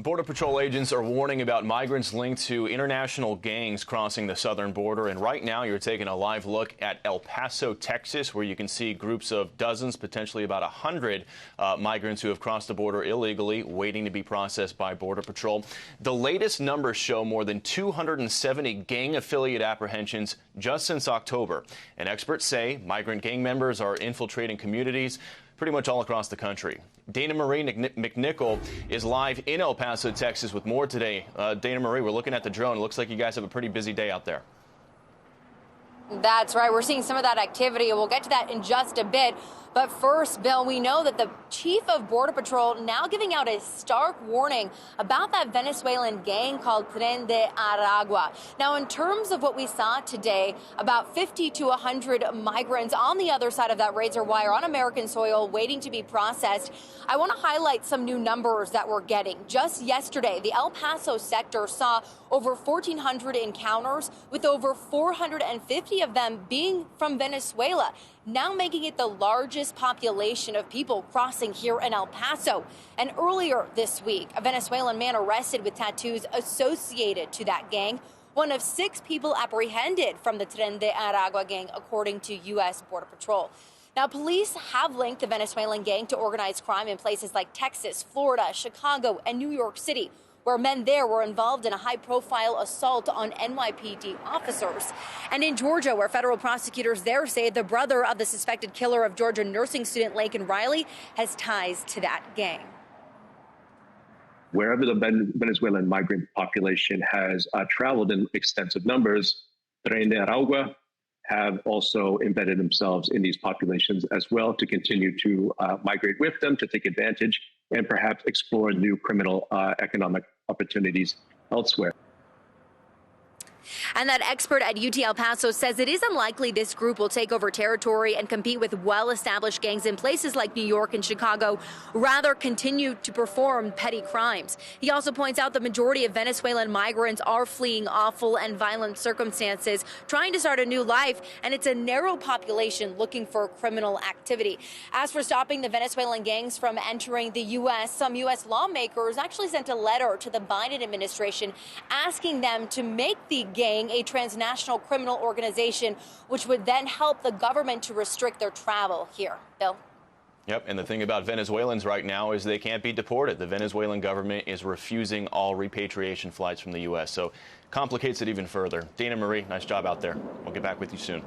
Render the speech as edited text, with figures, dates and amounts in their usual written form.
Border Patrol agents are warning about migrants linked to international gangs crossing the southern border. And right now, you're taking a live look at El Paso, Texas, where you can see groups of dozens, potentially about 100 migrants who have crossed the border illegally, waiting to be processed by Border Patrol. The latest numbers show more than 270 gang-affiliate apprehensions just since October. And experts say migrant gang members are infiltrating communities pretty much all across the country. Danamarie McNicholl is live in El Paso, Texas, with more today. Danamarie, we're looking at the drone. It looks like you guys have a pretty busy day out there. That's right. We're seeing some of that activity, and we'll get to that in just a bit. But first, Bill, we know that the chief of Border Patrol now giving out a stark warning about that Venezuelan gang called Tren de Aragua. Now, in terms of what we saw today, about 50 to 100 migrants on the other side of that razor wire on American soil waiting to be processed. I want to highlight some new numbers that we're getting. Just yesterday, the El Paso sector saw over 1,400 encounters, with over 450 of them being from Venezuela, now making it the largest population of people crossing here in El Paso. And earlier this week, a Venezuelan man arrested with tattoos associated to that gang, one of 6 people apprehended from the Tren de Aragua gang, according to U.S. Border Patrol. Now, police have linked the Venezuelan gang to organized crime in places like Texas, Florida, Chicago, and New York City, where men there were involved in a high-profile assault on NYPD officers. And in Georgia, where federal prosecutors there say the brother of the suspected killer of Georgia nursing student Laken Riley has ties to that gang. Wherever the Venezuelan migrant population has traveled in extensive numbers, Tren de Aragua have also embedded themselves in these populations as well to continue to migrate with them, to take advantage and perhaps explore new criminal economic opportunities elsewhere. And that expert at UT El Paso says it is unlikely this group will take over territory and compete with well-established gangs in places like New York and Chicago, rather continue to perform petty crimes. He also points out the majority of Venezuelan migrants are fleeing awful and violent circumstances, trying to start a new life, and it's a narrow population looking for criminal activity. As for stopping the Venezuelan gangs from entering the U.S., some U.S. lawmakers actually sent a letter to the Biden administration asking them to make the gang a transnational criminal organization, which would then help the government to restrict their travel here. Bill? Yep, and the thing about Venezuelans right now is they can't be deported. The Venezuelan government is refusing all repatriation flights from the U.S., so complicates it even further. Danamarie, nice job out there. We'll get back with you soon.